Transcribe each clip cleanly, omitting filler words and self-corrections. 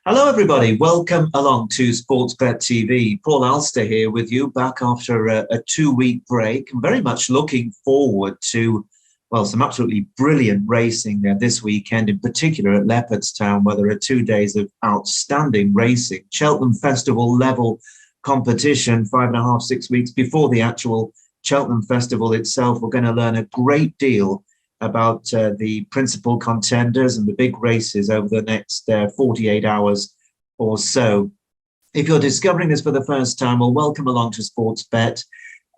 Hello, everybody. Welcome along to Sportsbet TV. Paul Alster here with you, back after a 2-week break. I'm very much looking forward to, well, some absolutely brilliant racing this weekend, in particular at Leopardstown, where there are 2 days of outstanding racing. Cheltenham Festival level competition, 5.5, 6 weeks before the actual Cheltenham Festival itself. We're going to learn a great deal about the principal contenders and the big races over the next 48 hours or so. If you're discovering this for the first time, well, welcome along to Sportsbet.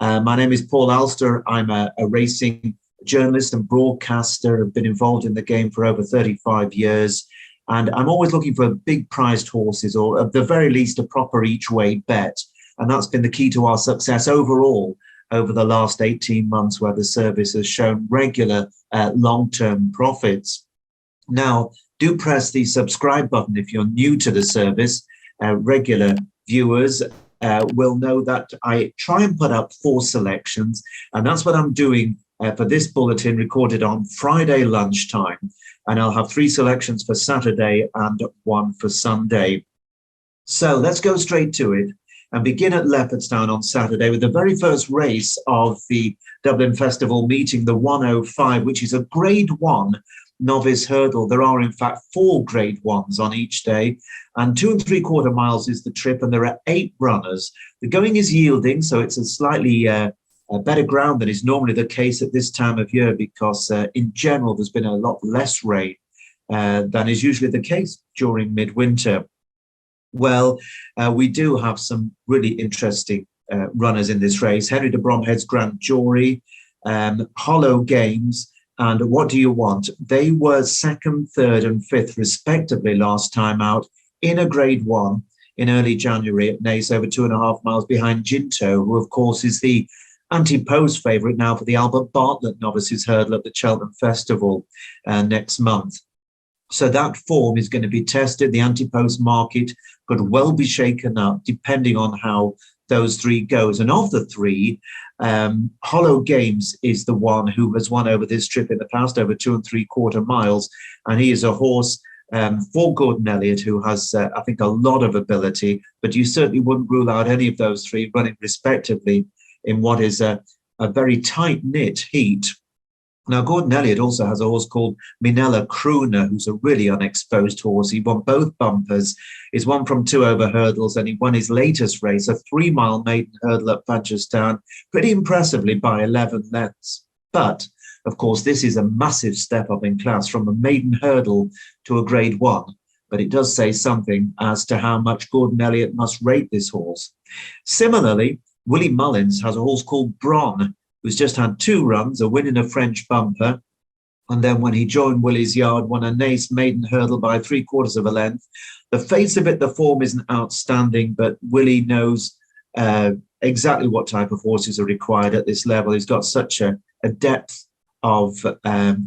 My name is Paul Alster. I'm a racing journalist and broadcaster. I've been involved in the game for over 35 years. And I'm always looking for big prized horses, or at the very least, a proper each-way bet. And that's been the key to our success overall over the last 18 months, where the service has shown regular long-term profits. Now, do press the subscribe button if you're new to the service. Regular viewers will know that I try and put up 4 selections, and that's what I'm doing for this bulletin, recorded on Friday lunchtime. And I'll have 3 selections for Saturday and 1 for Sunday. So let's go straight to it and begin at Leopardstown on Saturday with the very first race of the Dublin Festival meeting, the 105, which is a Grade 1 novice hurdle. There are, in fact, 4 Grade 1s on each day, and 2 3/4 miles is the trip, and there are 8 runners. The going is yielding, so it's a slightly better ground than is normally the case at this time of year, because in general, there's been a lot less rain than is usually the case during midwinter. Well, we do have some really interesting runners in this race. Henry de Bromhead's Grand Jury, Hollow Games, and What Do You Want? They were 2nd, 3rd and 5th respectively last time out in a Grade 1 in early January at Naas, over 2.5 miles behind Ginto, who of course is the anti-post favourite now for the Albert Bartlett Novices Hurdle at the Cheltenham Festival next month. So that form is going to be tested. The anti-post market could well be shaken up depending on how those 3 goes. And of the 3, Hollow Games is the one who has won over this trip in the past, over 2 3/4 miles. And he is a horse for Gordon Elliott, who has, I think, a lot of ability. But you certainly wouldn't rule out any of those 3 running respectively in what is a very tight-knit heat. Now, Gordon Elliott also has a horse called Minella Crooner, who's a really unexposed horse. He won both bumpers. He's won from 2 over hurdles, and he won his latest race, a 3-mile maiden hurdle at Punchestown, pretty impressively by 11 lengths. But, of course, this is a massive step up in class from a maiden hurdle to a Grade 1. But it does say something as to how much Gordon Elliott must rate this horse. Similarly, Willie Mullins has a horse called Bron, who's just had 2 runs, a win in a French bumper, and then when he joined Willie's yard, won a Naas maiden hurdle by 3/4 of a length. The face of it, the form isn't outstanding, but Willie knows exactly what type of horses are required at this level. He's got such a depth of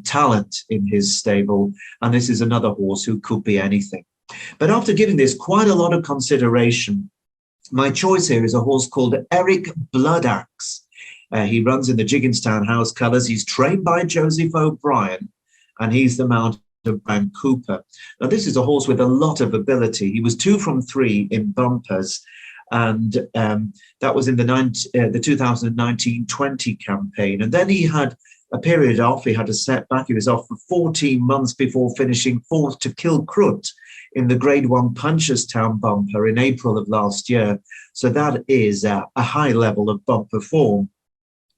talent in his stable, and this is another horse who could be anything. But after giving this quite a lot of consideration, my choice here is a horse called Eric Bloodaxe. He runs in the Jigginstown House colours. He's trained by Joseph O'Brien, and he's the mount of Brian Cooper. Now, this is a horse with a lot of ability. He was 2 from 3 in bumpers, and that was in the 2019-20 campaign. And then he had a period off. He had a setback. He was off for 14 months before finishing 4th to Kilcrut in the Grade 1 Punchestown bumper in April of last year. So that is a high level of bumper form.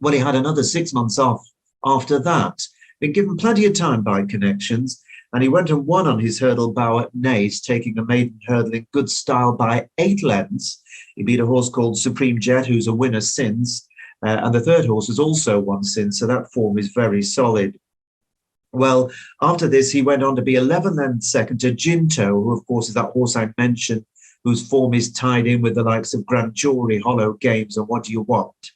Well, he had another 6 months off after that, been given plenty of time by connections, and he went and won on his hurdle bow at Naas, taking a maiden hurdle in good style by 8 lengths. He beat a horse called Supreme Jet, who's a winner since, and the 3rd horse has also won since, so that form is very solid. Well, after this, he went on to be 11 lengths second to Ginto, who, of course, is that horse I mentioned, whose form is tied in with the likes of Grand Jury, Hollow Games, and What Do You Want?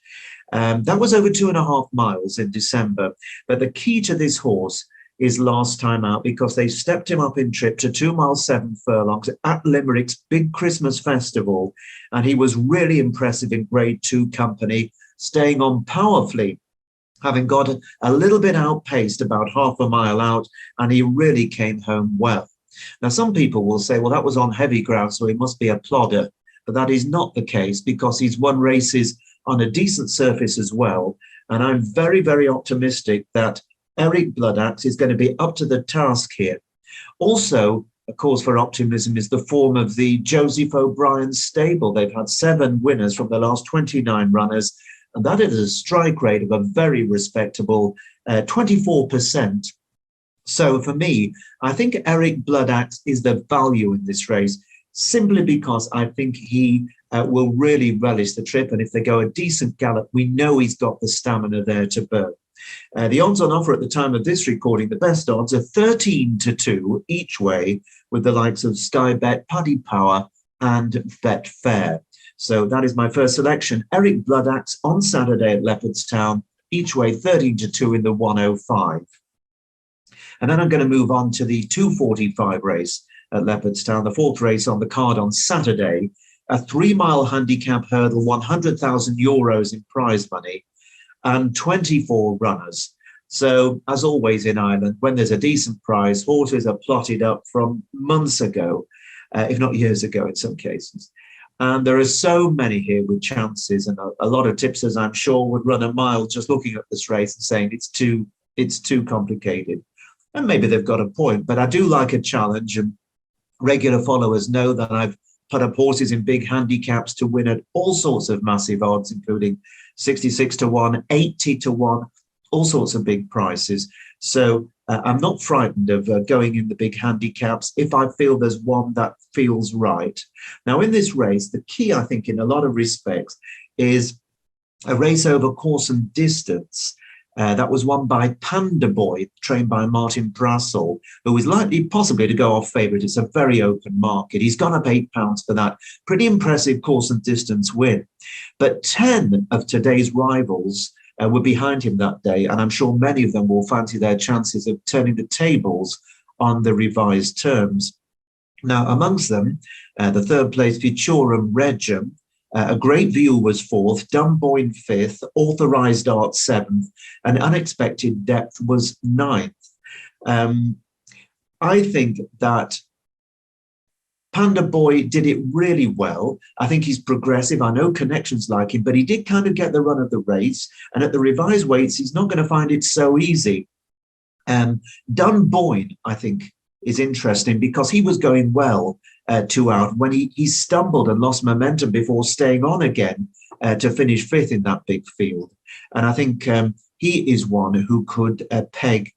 That was over 2.5 miles in December. But the key to this horse is last time out, because they stepped him up in trip to 2 miles 7 furlongs at Limerick's big Christmas festival. And he was really impressive in Grade 2 company, staying on powerfully, having got a little bit outpaced about half a mile out, and he really came home well. Now, some people will say, well, that was on heavy ground, so he must be a plodder. But that is not the case, because he's won races on a decent surface as well. And I'm very, very optimistic that Eric Bloodaxe is going to be up to the task here. Also, a cause for optimism is the form of the Joseph O'Brien stable. They've had 7 winners from the last 29 runners, and that is a strike rate of a very respectable 24%. So for me, I think Eric Bloodaxe is the value in this race, simply because I think he will really relish the trip. And if they go a decent gallop, we know he's got the stamina there to burn. The odds on offer at the time of this recording, the best odds are 13-2 each way, with the likes of Sky Bet, Paddy Power and Betfair. So that is my first selection. Eric Bloodaxe on Saturday at Leopardstown, each way 13-2 in the 105. And then I'm going to move on to the 245 race at Leopardstown, the 4th race on the card on Saturday, a 3-mile handicap hurdle, €100,000 in prize money, and 24 runners. So, as always in Ireland, when there's a decent prize, horses are plotted up from months ago, if not years ago in some cases. And there are so many here with chances, and a lot of tipsters, I'm sure, would run a mile just looking at this race and saying it's too complicated. And maybe they've got a point, but I do like a challenge, and regular followers know that I've put up horses in big handicaps to win at all sorts of massive odds, including 66-1, 80-1, all sorts of big prices. So I'm not frightened of going in the big handicaps if I feel there's one that feels right. Now, in this race, the key, I think, in a lot of respects, is a race over course and distance. That was won by Panda Boy, trained by Martin Brassel, who is likely possibly to go off favourite. It's a very open market. He's gone up £8 for that pretty impressive course and distance win. But 10 of today's rivals were behind him that day, and I'm sure many of them will fancy their chances of turning the tables on the revised terms. Now, amongst them, the 3rd place Futurum Regum, a Great View was 4th, Dunboyne 5th, Authorised Art 7th, and Unexpected Depth was 9th. I think that Panda Boy did it really well. I think he's progressive. I know connections like him, but he did kind of get the run of the race. And at the revised weights, he's not going to find it so easy. Dunboyne, I think, is interesting because he was going well 2 out when he stumbled and lost momentum before staying on again to finish 5th in that big field. And I think he is one who could peg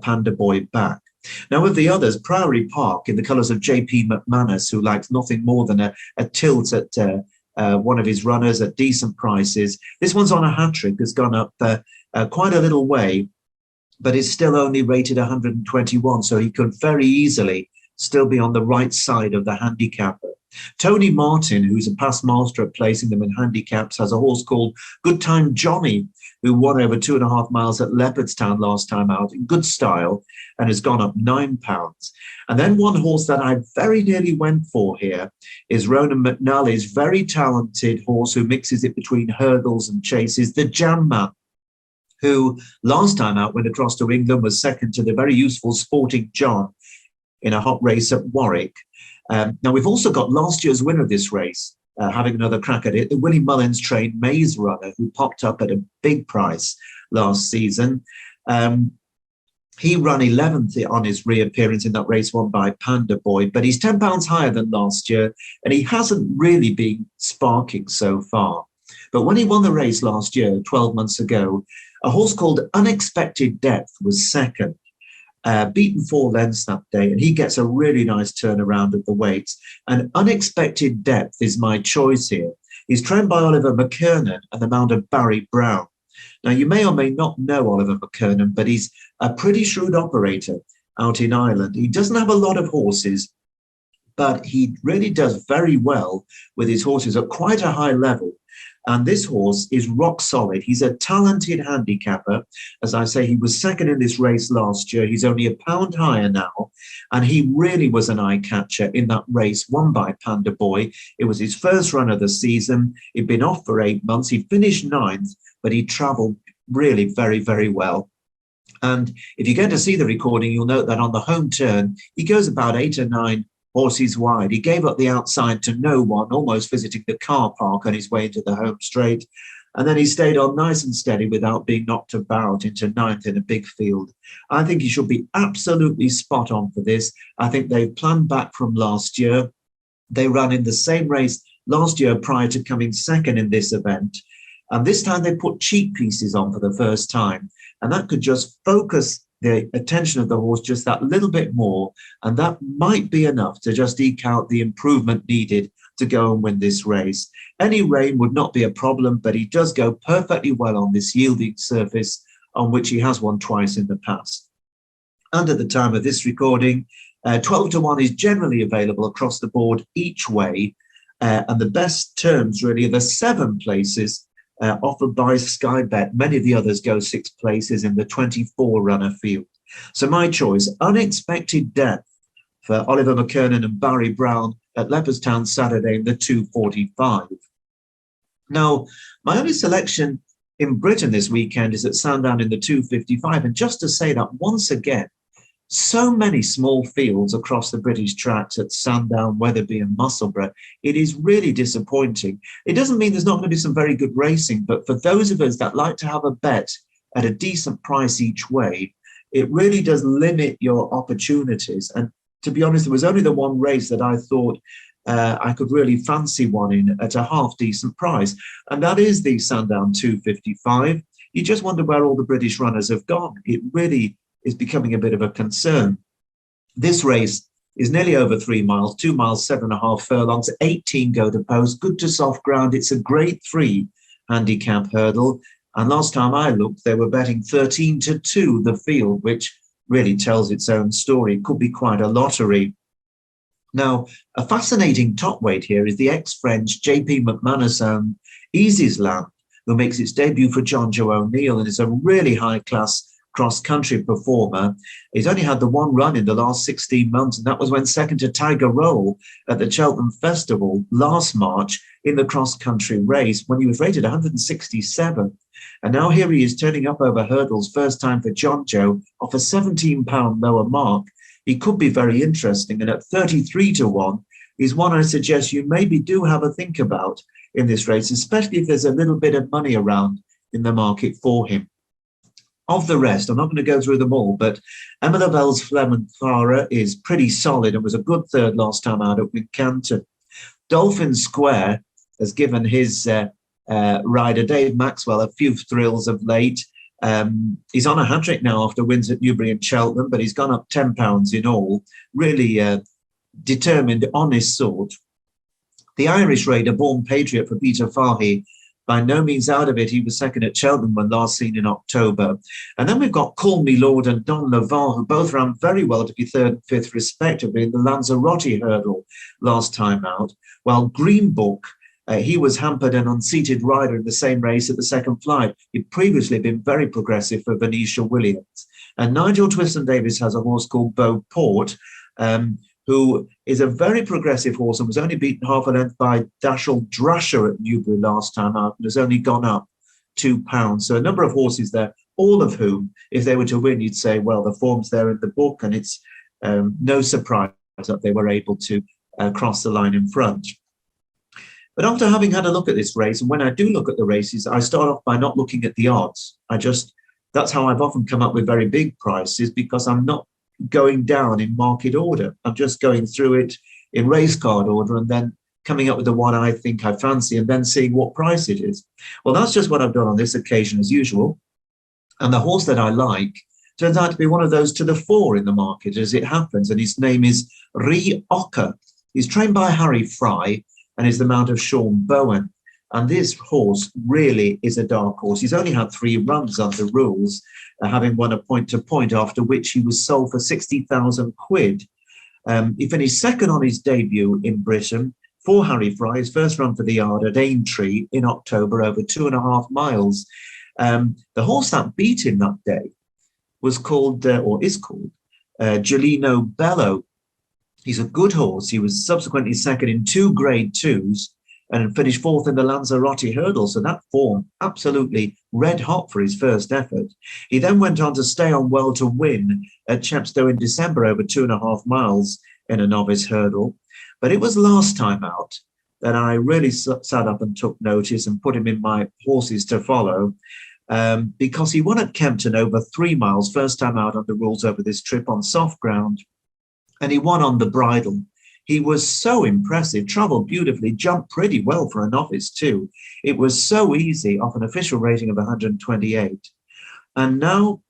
Panda Boy back. Now, of the others, Priory Park, in the colours of J.P. McManus, who likes nothing more than a tilt at one of his runners at decent prices. This one's on a hat-trick, has gone up quite a little way, but it's still only rated 121, so he could very easily still be on the right side of the handicapper. Tony Martin, who's a past master at placing them in handicaps, has a horse called Good Time Johnny, who won over 2.5 miles at Leopardstown last time out in good style and has gone up £9. And then one horse that I very nearly went for here is Ronan McNally's very talented horse who mixes it between hurdles and chases, the Jam Man, who last time out went across to England, was second to the very useful Sporting John in a hot race at Warwick. Now, we've also got last year's winner of this race, having another crack at it, the Willie Mullins trained Maze Runner, who popped up at a big price last season. He ran 11th on his reappearance in that race won by Panda Boy, but he's £10 higher than last year, and he hasn't really been sparking so far. But when he won the race last year, 12 months ago, a horse called Unexpected Depth was second. Beaten 4 lengths that day, and he gets a really nice turnaround at the weights. And Unexpected Depth is my choice here. He's trained by Oliver McKernan and the mount of Barry Brown. Now, you may or may not know Oliver McKernan, but he's a pretty shrewd operator out in Ireland. He doesn't have a lot of horses, but he really does very well with his horses at quite a high level. And this horse is rock solid. He's a talented handicapper. As I say, he was second in this race last year. He's only £1 higher now. And he really was an eye-catcher in that race won by Panda Boy. It was his first run of the season. He'd been off for 8 months. He finished 9th, but he travelled really very, very well. And if you're going to see the recording, you'll note that on the home turn, he goes about 8 or 9 horses wide. He gave up the outside to no one, almost visiting the car park on his way into the home straight. And then he stayed on nice and steady without being knocked about into 9th in a big field. I think he should be absolutely spot on for this. I think they've planned back from last year. They ran in the same race last year prior to coming second in this event. And this time they put cheek pieces on for the first time. And that could just focus the attention of the horse just that little bit more. And that might be enough to just eke out the improvement needed to go and win this race. Any rain would not be a problem, but he does go perfectly well on this yielding surface on which he has won twice in the past. And at the time of this recording, 12 to 1 is generally available across the board each way. And the best terms really are the 7 places offered by Sky Bet. Many of the others go 6 places in the 24 runner field. So my choice, Unexpected Death for Oliver McKernan and Barry Brown at Leopardstown Saturday in the 2:45. Now, my only selection in Britain this weekend is at Sandown in the 2:55. And just to say that once again, so many small fields across the British tracks at Sandown, Wetherby and Musselburgh. It is really disappointing. It doesn't mean there's not going to be some very good racing, but for those of us that like to have a bet at a decent price each way, it really does limit your opportunities. And to be honest, there was only the one race that I thought I could really fancy one in at a half decent price. And that is the Sandown 2:55. You just wonder where all the British runners have gone. It really is becoming a bit of a concern. This race is nearly over 3 miles, 2 miles, 7.5 furlongs, 18 go to post, good to soft ground. It's a grade 3 handicap hurdle. And last time I looked, they were betting 13 to 2 the field, which really tells its own story. It could be quite a lottery. Now, a fascinating top weight here is the ex-French JP McManus owned Easy's Land, who makes its debut for John Joe O'Neill and is a really high-class cross-country performer. He's only had the one run in the last 16 months, and that was when second to Tiger Roll at the Cheltenham Festival last March in the cross-country race when he was rated 167. And now here he is turning up over hurdles, first time for John Joe, off a £17 lower mark. He could be very interesting, and at 33 to 1 is one I suggest you maybe do have a think about in this race, especially if there's a little bit of money around in the market for him. Of the rest, I'm not going to go through them all, but Emma Lavell's Clara is pretty solid and was a good third last time out at Wincanton. Dolphin Square has given his rider, Dave Maxwell, a few thrills of late. He's on a hat-trick now after wins at Newbury and Cheltenham, but he's gone up £10 in all. Really determined, honest sort. The Irish raider, Born Patriot for Peter Fahey, by no means out of it. He was second at Cheltenham when last seen in October. And then we've got Call Me Lord and Don Levant, who both ran very well to be third and fifth respectively in the Lanzarote hurdle last time out. While Green Book, he was hampered and unseated rider in the same race at the second flight. He'd previously been very progressive for Venetia Williams. And Nigel Twiston-Davies has a horse called Beau Port, who is a very progressive horse and was only beaten half a length by Dashel Drasher at Newbury last time out and has only gone up £2. So a number of horses there, all of whom, if they were to win, you'd say, well, the form's there in the book, and it's no surprise that they were able to cross the line in front. But after having had a look at this race, and when I do look at the races, I start off by not looking at the odds. That's how I've often come up with very big prices, because I'm not going down in market order. I'm just going through it in race card order and then coming up with the one I think I fancy and then seeing what price it is. Well, that's just what I've done on this occasion as usual. And the horse that I like turns out to be one of those to the fore in the market as it happens. And his name is Ree Ocker. He's trained by Harry Fry and is the mount of Sean Bowen. And this horse really is a dark horse. He's only had 3 runs under rules, having won a point-to-point, after which he was sold for 60,000 quid. He finished second on his debut in Britain for Harry Fry, his first run for the yard at Aintree in October, over 2.5 miles. The horse that beat him that day was called, or is called, Gelino Bello. He's a good horse. He was subsequently second in 2 grade 2s. and finished fourth in the Lanzarote hurdle. So that form absolutely red hot for his first effort. He then went on to stay on well to win at Chepstow in December over 2.5 miles in a novice hurdle. But it was last time out that I really sat up and took notice and put him in my horses to follow, because he won at Kempton over 3 miles, first time out under rules over this trip on soft ground, and he won on the bridle. He was so impressive, travelled beautifully, jumped pretty well for a novice too. It was so easy off an official rating of 128. And now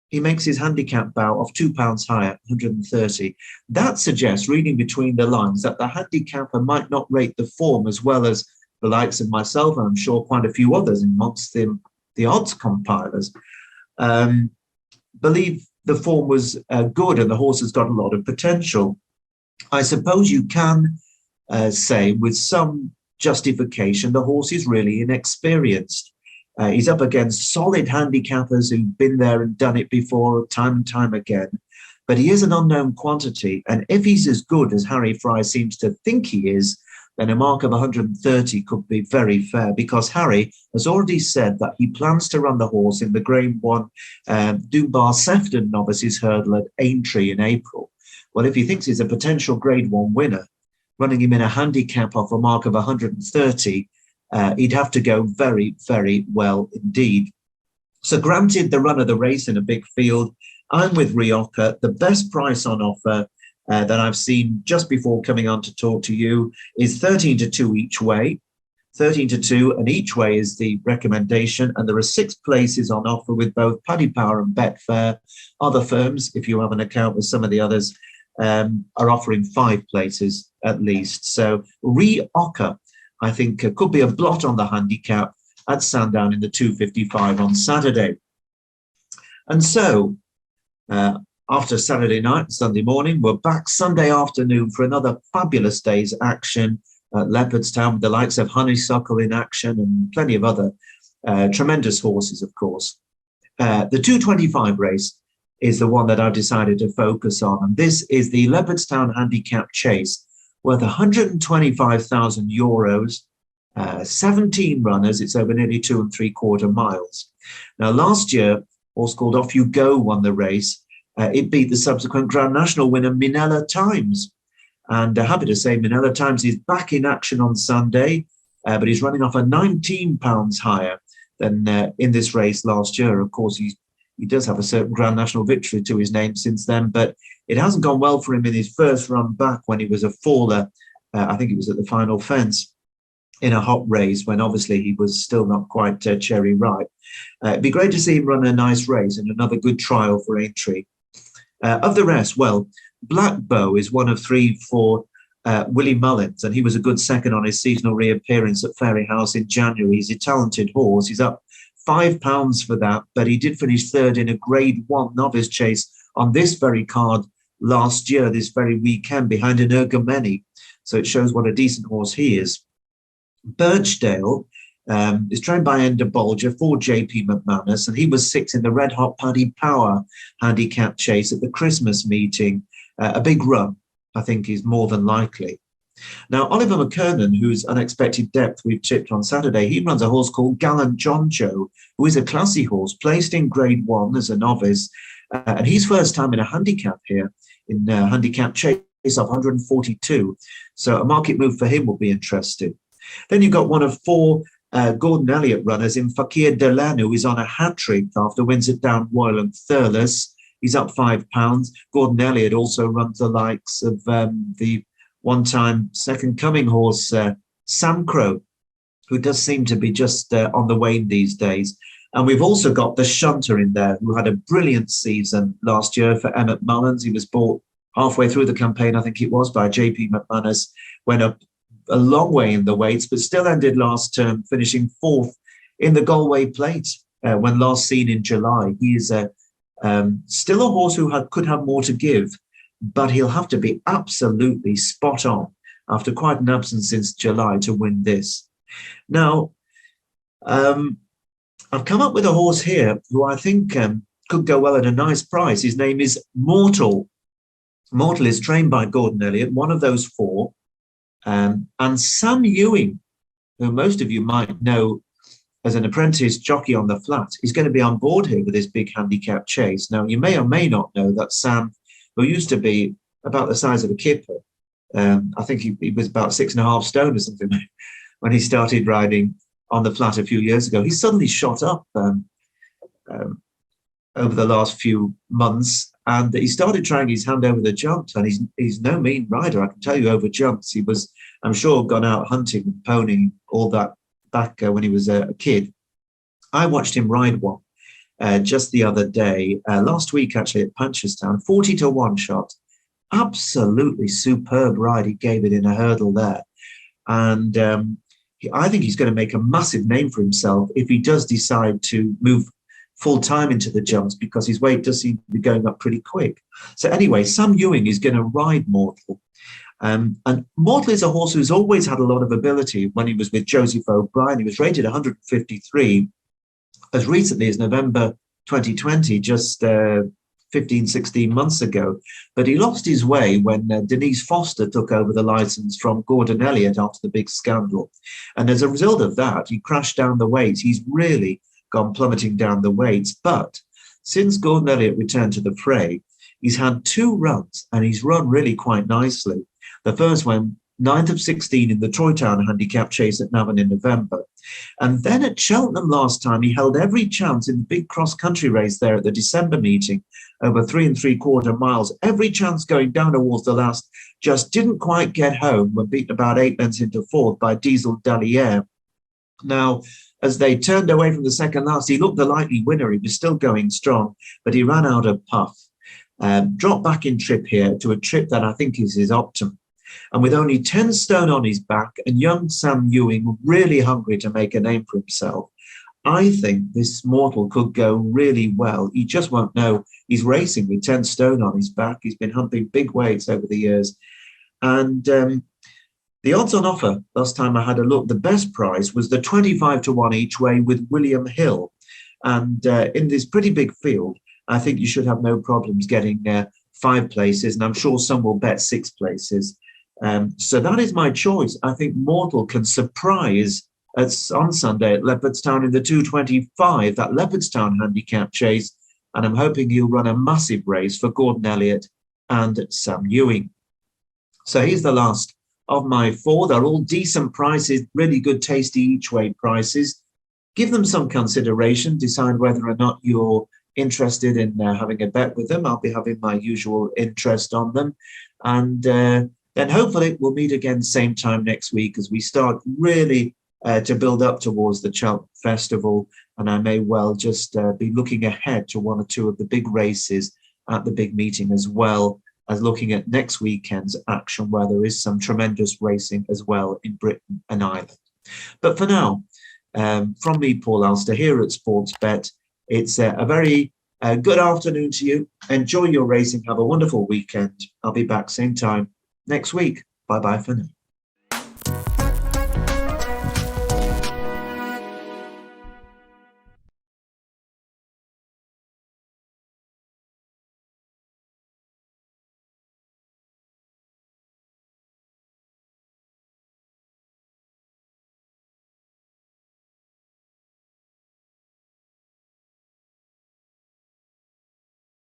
he makes his handicap bow of £2 higher, 130. That suggests, reading between the lines, that the handicapper might not rate the form as well as the likes of myself, and I'm sure quite a few others amongst the odds compilers, believe the form was good and the horse has got a lot of potential. I suppose you can say with some justification the horse is really inexperienced. He's up against solid handicappers who've been there and done it before time and time again. But he is an unknown quantity. And if he's as good as Harry Fry seems to think he is, then a mark of 130 could be very fair, because Harry has already said that he plans to run the horse in the Grade 1 Dunbar Sefton Novices Hurdle at Aintree in April. Well, if he thinks he's a potential Grade 1 winner, running him in a handicap of a mark of 130, he'd have to go very, very well indeed. So granted the run of the race in a big field, I'm with Rioja. The best price on offer that I've seen just before coming on to talk to you is 13-2 each way. 13-2, and each way is the recommendation. And there are 6 places on offer with both Paddy Power and Betfair. Other firms, if you have an account with some of the others, are offering 5 places at least. So Rioja, I think, could be a blot on the handicap at Sandown in the 255 on Saturday. And so after Saturday night, Sunday morning, we're back Sunday afternoon for another fabulous day's action at Leopardstown, with the likes of Honeysuckle in action and plenty of other tremendous horses, of course. The 225 race is the one that I've decided to focus on, and this is the Leopardstown Handicap Chase, worth €125,000, 17 runners. It's over nearly 2 3/4 miles. Now, last year, a horse called Off You Go won the race. It beat the subsequent Grand National winner, Minella Times. And happy to say Minella Times is back in action on Sunday, but he's running off a £19 higher than in this race last year. Of course, he does have a certain Grand National victory to his name since then, but it hasn't gone well for him in his first run back when he was a faller. I think it was at the final fence in a hot race, when obviously he was still not quite cherry ripe. It'd be great to see him run a nice race and another good trial for Aintree. Of the rest, well, Black Bow is one of 3 for Willie Mullins, and he was a good second on his seasonal reappearance at Fairyhouse in January. He's a talented horse. He's up £5 for that, but he did finish third in a Grade 1 novice chase on this very card last year, this very weekend, behind an Ergomeni. So it shows what a decent horse he is. Birchdale is trained by Ender Bolger for JP McManus, and he was 6th in the Red Hot Paddy Power handicap chase at the Christmas meeting. A big run, I think, is more than likely. Now, Oliver McKernan, whose unexpected depth we've tipped on Saturday, he runs a horse called Gallant John Joe, who is a classy horse, placed in Grade 1 as a novice, and he's first time in a handicap here, in handicap chase of 142. So a market move for him will be interesting. Then you've got one of 4 Gordon Elliott runners in Fakir Delan, who is on a hat-trick after wins at Down Royal and Thurles. He's up £5. Gordon Elliott also runs the likes of the one-time second coming horse, Sam Crow, who does seem to be just on the wane these days. And we've also got the shunter in there, who had a brilliant season last year for Emmett Mullins. He was bought halfway through the campaign, I think it was, by JP McManus, went up a long way in the weights, but still ended last term finishing 4th in the Galway Plate when last seen in July. He is still a horse who could have more to give, but he'll have to be absolutely spot on after quite an absence since July to win this. Now, I've come up with a horse here who I think could go well at a nice price. His name is Mortal. Mortal is trained by Gordon Elliott, one of those 4. And Sam Ewing who most of you might know as an apprentice jockey on the flat, is going to be on board here with this big handicap chase. Now, you may or may not know that Sam, who used to be about the size of a kipper, I think he was about 6.5 stone or something when he started riding on the flat a few years ago. He suddenly shot up over the last few months, and he started trying his hand over the jumps, and he's no mean rider, I can tell you, over jumps. He was, I'm sure, gone out hunting and ponying, all that back when he was a kid. I watched him ride one just the other day, last week actually at Punchestown, 40 to 1 shot. Absolutely superb ride he gave it in a hurdle there. And I think he's going to make a massive name for himself if he does decide to move full time into the jumps, because his weight does seem to be going up pretty quick. So anyway, Sam Ewing is going to ride Mortal. And Mortal is a horse who's always had a lot of ability. When he was with Joseph O'Brien, he was rated 153 as recently as November 2020, just 15, 16 months ago. But he lost his way when Denise Foster took over the licence from Gordon Elliott after the big scandal. And as a result of that, he crashed down the weights. He's really gone plummeting down the weights. But since Gordon Elliott returned to the fray, he's had 2 runs and he's run really quite nicely. The first one, 9th of 16 in the Troy Town Handicap Chase at Navan in November. And then at Cheltenham last time, he held every chance in the big cross-country race there at the December meeting, over 3 3/4 miles. Every chance going down towards the last, just didn't quite get home when beaten about 8 lengths into 4th by Diesel Dalliere. Now, as they turned away from the second last, he looked the likely winner. He was still going strong, but he ran out of puff. Dropped back in trip here to a trip that I think is his optimum. And with only 10 stone on his back and young Sam Ewing really hungry to make a name for himself, I think this Mortal could go really well. He just won't know he's racing with 10 stone on his back. He's been humping big weights over the years. And the odds on offer, last time I had a look, the best price was the 25 to 1 each way with William Hill. And in this pretty big field, I think you should have no problems getting 5 places. And I'm sure some will bet 6 places. So that is my choice. I think Mortal can surprise on Sunday at Leopardstown in the 225, that Leopardstown handicap chase. And I'm hoping he'll run a massive race for Gordon Elliott and Sam Ewing. So here's the last of my 4. They're all decent prices, really good, tasty each way prices. Give them some consideration, decide whether or not you're interested in having a bet with them. I'll be having my usual interest on them. And then hopefully we'll meet again same time next week as we start really to build up towards the Cheltenham Festival. And I may well just be looking ahead to 1 or 2 of the big races at the big meeting, as well as looking at next weekend's action, where there is some tremendous racing as well in Britain and Ireland. But for now, from me, Paul Alster, here at Sportsbet, it's a very good afternoon to you. Enjoy your racing. Have a wonderful weekend. I'll be back same time next week. Bye-bye for now.